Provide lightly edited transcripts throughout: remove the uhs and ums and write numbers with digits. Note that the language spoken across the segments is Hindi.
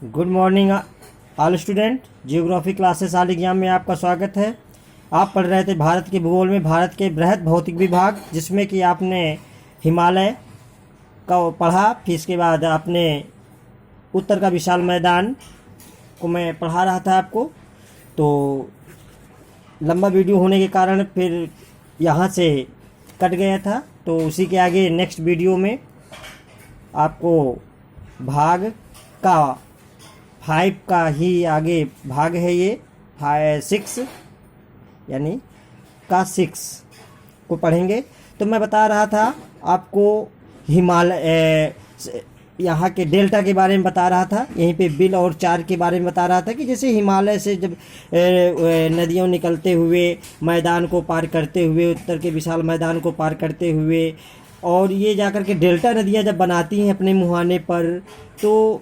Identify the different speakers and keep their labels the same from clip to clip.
Speaker 1: Good morning all student. Geography classes all exam में आपका स्वागत है। आप पढ़ रहे थे भारत के भूगोल में भारत के बृहद भौतिक विभाग, जिसमें कि आपने हिमालय का पढ़ा, फिर इसके बाद आपने उत्तर का विशाल मैदान को मैं पढ़ा रहा था आपको। तो लंबा वीडियो होने के कारण फिर यहाँ से कट गया था, तो उसी के आगे नेक्स्ट वीडियो में आपको भाग का 5 का ही आगे भाग है, ये 6 यानी का 6 को पढ़ेंगे। तो मैं बता रहा था आपको हिमालय यहाँ के डेल्टा के बारे में बता रहा था, यहीं पे बिल और चार के बारे में बता रहा था कि जैसे हिमालय से जब नदियों निकलते हुए मैदान को पार करते हुए, उत्तर के विशाल मैदान को पार करते हुए, और ये जाकर के डेल्टा नदियाँ जब बनाती हैं अपने मुहाने पर, तो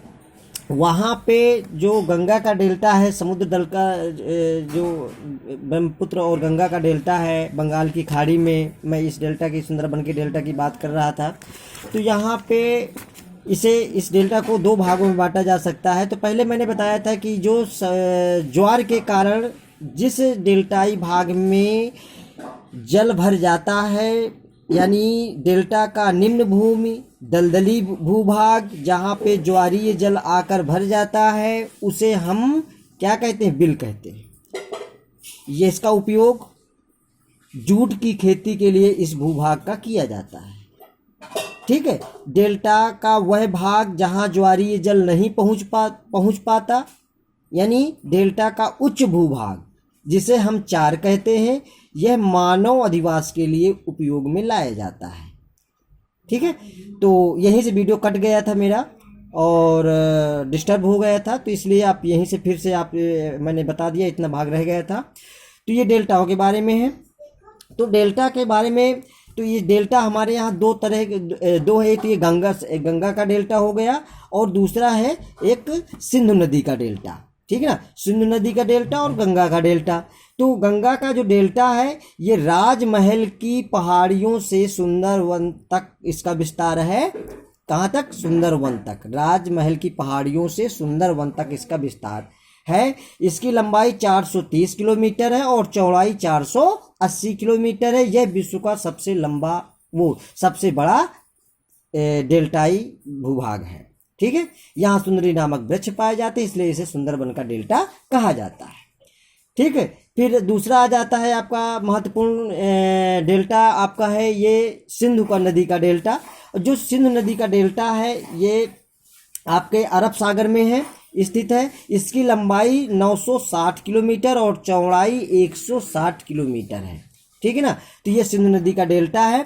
Speaker 1: वहाँ पे जो गंगा का डेल्टा है, समुद्र दल का जो ब्रह्मपुत्र और गंगा का डेल्टा है बंगाल की खाड़ी में, मैं इस डेल्टा की सुंदरबन के डेल्टा की बात कर रहा था। तो यहाँ पे इस डेल्टा को 2 भागों में बांटा जा सकता है। तो पहले मैंने बताया था कि जो ज्वार के कारण जिस डेल्टाई भाग में जल भर जाता है, यानी डेल्टा का निम्न भूमि दलदली भूभाग जहाँ पे ज्वारीय जल आकर भर जाता है, उसे हम क्या कहते हैं? बिल कहते हैं। ये इसका उपयोग जूट की खेती के लिए इस भूभाग का किया जाता है। ठीक है। डेल्टा का वह भाग जहाँ ज्वारीय जल नहीं पहुँच पाता, यानी डेल्टा का उच्च भूभाग जिसे हम चार कहते हैं, यह मानव अधिवास के लिए उपयोग में लाया जाता है। ठीक है। तो यहीं से वीडियो कट गया था मेरा और डिस्टर्ब हो गया था, तो इसलिए आप यहीं से फिर से मैंने बता दिया, इतना भाग रह गया था। तो ये डेल्टाओं के बारे में है। तो डेल्टा के बारे में, तो ये डेल्टा हमारे यहाँ दो है। एक तो ये गंगा का डेल्टा हो गया, और दूसरा है एक सिंधु नदी का डेल्टा। ठीक है ना, सिंधु नदी का डेल्टा और गंगा का डेल्टा। तो गंगा का जो डेल्टा है, ये राजमहल की पहाड़ियों से सुंदरवन तक इसका विस्तार है। कहाँ तक? सुंदरवन तक। राजमहल की पहाड़ियों से सुंदरवन तक इसका विस्तार है। इसकी लंबाई 430 किलोमीटर है और चौड़ाई 480 किलोमीटर है। यह विश्व का सबसे बड़ा डेल्टाई भूभाग है। ठीक है। यहाँ सुंदरी नामक वृक्ष पाए जाते हैं, इसलिए इसे सुंदरबन का डेल्टा कहा जाता है। ठीक है। फिर दूसरा आ जाता है आपका महत्वपूर्ण डेल्टा, आपका है ये सिंधु का नदी का डेल्टा। जो सिंधु नदी का डेल्टा है, ये आपके अरब सागर में है, स्थित है। इसकी लंबाई 960 किलोमीटर और चौड़ाई 160 किलोमीटर है। ठीक है ना। तो ये सिंधु नदी का डेल्टा है।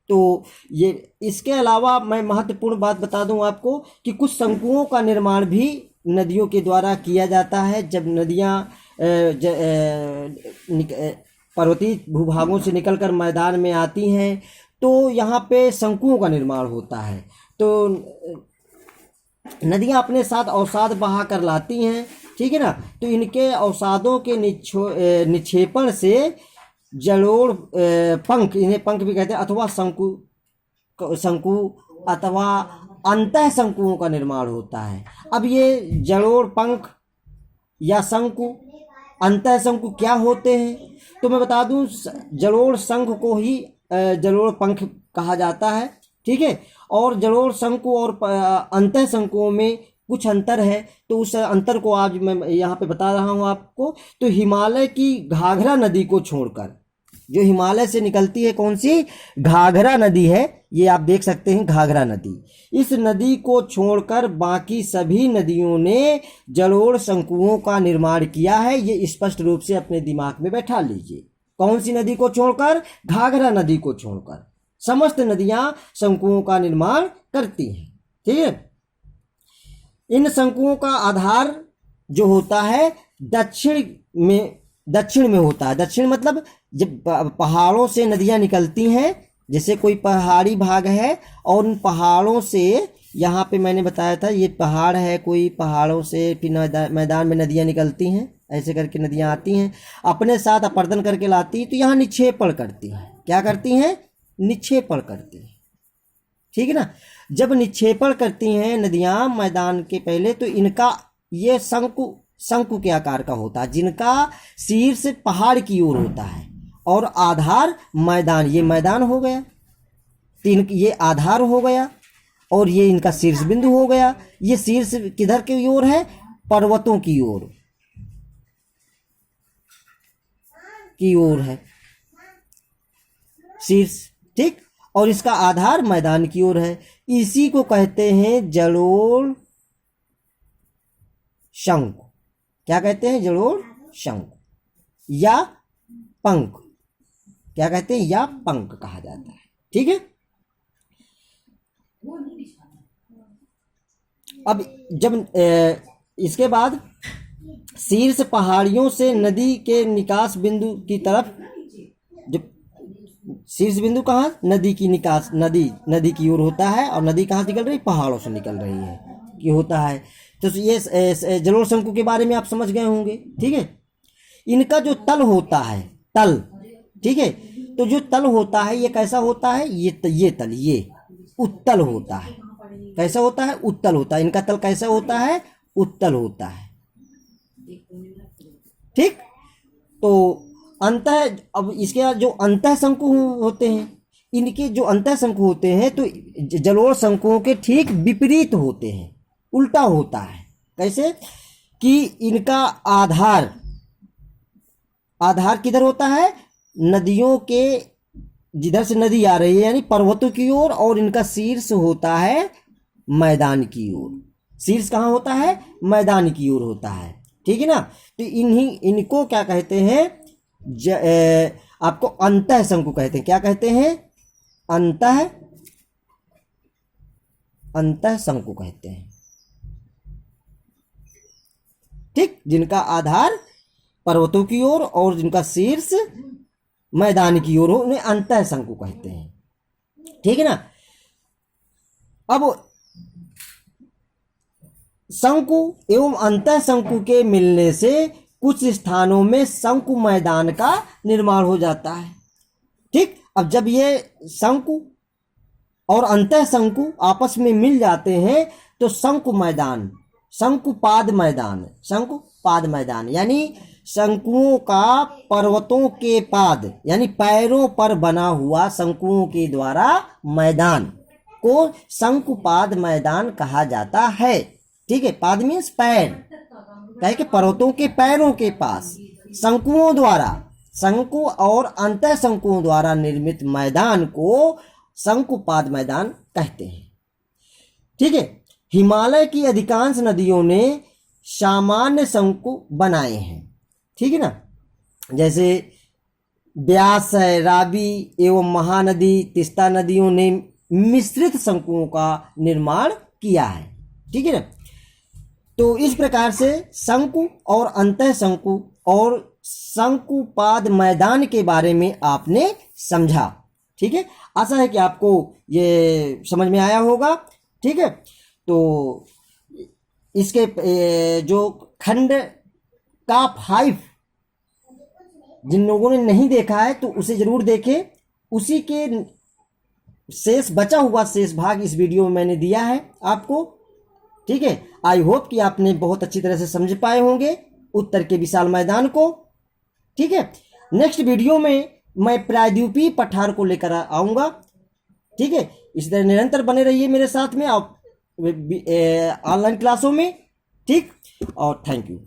Speaker 1: तो ये, इसके अलावा मैं महत्वपूर्ण बात बता दूं आपको कि कुछ शंकुओं का निर्माण भी नदियों के द्वारा किया जाता है। जब नदियां पर्वतीय भूभागों से निकलकर मैदान में आती हैं, तो यहाँ पे शंकुओं का निर्माण होता है। तो नदियाँ अपने साथ अवसाद बहा कर लाती हैं। ठीक है ना। तो इनके अवसादों के निक्षेपण से जलोढ़ पंख, इन्हें पंख भी कहते हैं, अथवा शंकु अथवा अंतः शंकुओं का निर्माण होता है। अब ये जलोढ़ पंख या शंकु, अंतः शंकु क्या होते हैं? तो मैं बता दूं, जलोढ़ शंख को ही जलोढ़ पंख कहा जाता है। ठीक है। और जलोढ़ शंकु और अंतः शंकुओं में कुछ अंतर है, तो उस अंतर को आज मैं यहाँ पे बता रहा हूँ आपको। तो हिमालय की घाघरा नदी को छोड़कर, जो हिमालय से निकलती है, कौन सी? घाघरा नदी है, ये आप देख सकते हैं, घाघरा नदी। इस नदी को छोड़कर बाकी सभी नदियों ने जलोढ़ शंकुओं का निर्माण किया है। ये स्पष्ट रूप से अपने दिमाग में बैठा लीजिए। कौन सी नदी को छोड़कर? घाघरा नदी को छोड़कर समस्त नदियां शंकुओं का निर्माण करती हैं। ठीक है। इन शंकुओं का आधार जो होता है दक्षिण में होता है। दक्षिण मतलब जब पहाड़ों से नदियां निकलती हैं, जैसे कोई पहाड़ी भाग है और उन पहाड़ों से, यहाँ पे मैंने बताया था ये पहाड़ है, कोई पहाड़ों से फिर मैदान में नदियां निकलती हैं, ऐसे करके नदियां आती हैं, अपने साथ अपर्दन करके लाती हैं, तो यहाँ निक्षेपण करती हैं। क्या करती हैं? निक्षेपण करती हैं। ठीक है ना। जब निक्षेपण करती हैं नदियाँ मैदान के पहले, तो इनका ये शंकु शंकु के आकार का होता है, जिनका शीर्ष पहाड़ की ओर होता है और आधार मैदान, ये मैदान हो गया, तीन ये आधार हो गया और ये इनका शीर्ष बिंदु हो गया। ये शीर्ष किधर की ओर है? पर्वतों की ओर है शीर्ष, ठीक। और इसका आधार मैदान की ओर है। इसी को कहते हैं जलोढ़ शंकु। क्या कहते हैं? जलोढ़ शंकु या पंख, क्या कहते हैं? या पंख कहा जाता है, ठीक है। अब जब इसके बाद शीर्ष पहाड़ियों से नदी के निकास बिंदु की तरफ, जब शीर्ष बिंदु कहाँ? नदी की निकास, नदी की ओर होता है और नदी कहाँ से निकल रही? पहाड़ों से निकल रही है कि होता है। तो ये जलोढ़ शंकु के बारे में आप समझ गए होंगे, ठीक है। इनका जो तल होता है, तल, ठीक है, तो जो तल होता है ये कैसा होता है? ये तल ये उत्तल होता है। कैसा होता है? उत्तल होता है। इनका तल कैसा होता है? उत्तल होता है, ठीक। तो अब इसके जो अंतः शंकु होते हैं, इनके जो अंतः शंकु होते हैं तो जलोढ़ शंकुओं के ठीक विपरीत होते हैं, उल्टा होता है। कैसे? कि इनका आधार किधर होता है? नदियों के, जिधर से नदी आ रही है यानी पर्वतों की ओर, और इनका शीर्ष होता है मैदान की ओर। शीर्ष कहाँ होता है? मैदान की ओर होता है, ठीक है ना। तो इनको क्या कहते हैं? आपको अंतः शंकु कहते हैं। क्या कहते हैं? अंतः शंकु कहते हैं, ठीक। जिनका आधार पर्वतों की ओर और जिनका शीर्ष मैदान की ओर हो, उन्हें अंतः शंकु कहते हैं, ठीक है ना। अब शंकु एवं अंतः शंकु के मिलने से कुछ स्थानों में शंकु मैदान का निर्माण हो जाता है, ठीक। अब जब ये शंकु और अंतः शंकु आपस में मिल जाते हैं तो शंकुपाद मैदान यानी शंकुओं का पर्वतों के पाद यानी पैरों पर बना हुआ शंकुओं के द्वारा मैदान को शंकुपाद मैदान कहा जाता है, ठीक है। पाद मीन्स पैर, कहे कि पर्वतों के पैरों के पास शंकुओं द्वारा, शंकु और अंतः शंकुओं द्वारा निर्मित मैदान को शंकुपाद मैदान कहते हैं, ठीक है। हिमालय की अधिकांश नदियों ने सामान्य शंकु बनाए हैं, ठीक है ना। जैसे ब्यास है, रावी एवं महानदी, तीस्ता नदियों ने मिश्रित शंकुओं का निर्माण किया है, ठीक है ना। तो इस प्रकार से शंकु और अंतः शंकु और शंकुपाद मैदान के बारे में आपने समझा, ठीक है। आशा है कि आपको ये समझ में आया होगा, ठीक है। तो इसके जो खंड का 5 जिन लोगों ने नहीं देखा है तो उसे जरूर देखें। उसी के शेष बचा हुआ शेष भाग इस वीडियो में मैंने दिया है आपको, ठीक है। आई होप कि आपने बहुत अच्छी तरह से समझ पाए होंगे उत्तर के विशाल मैदान को, ठीक है। नेक्स्ट वीडियो में मैं प्रायद्वीपीय पठार को लेकर आऊँगा, ठीक है। इस तरह निरंतर बने रहिए मेरे साथ में आप ऑनलाइन क्लासों में, ठीक। और थैंक यू।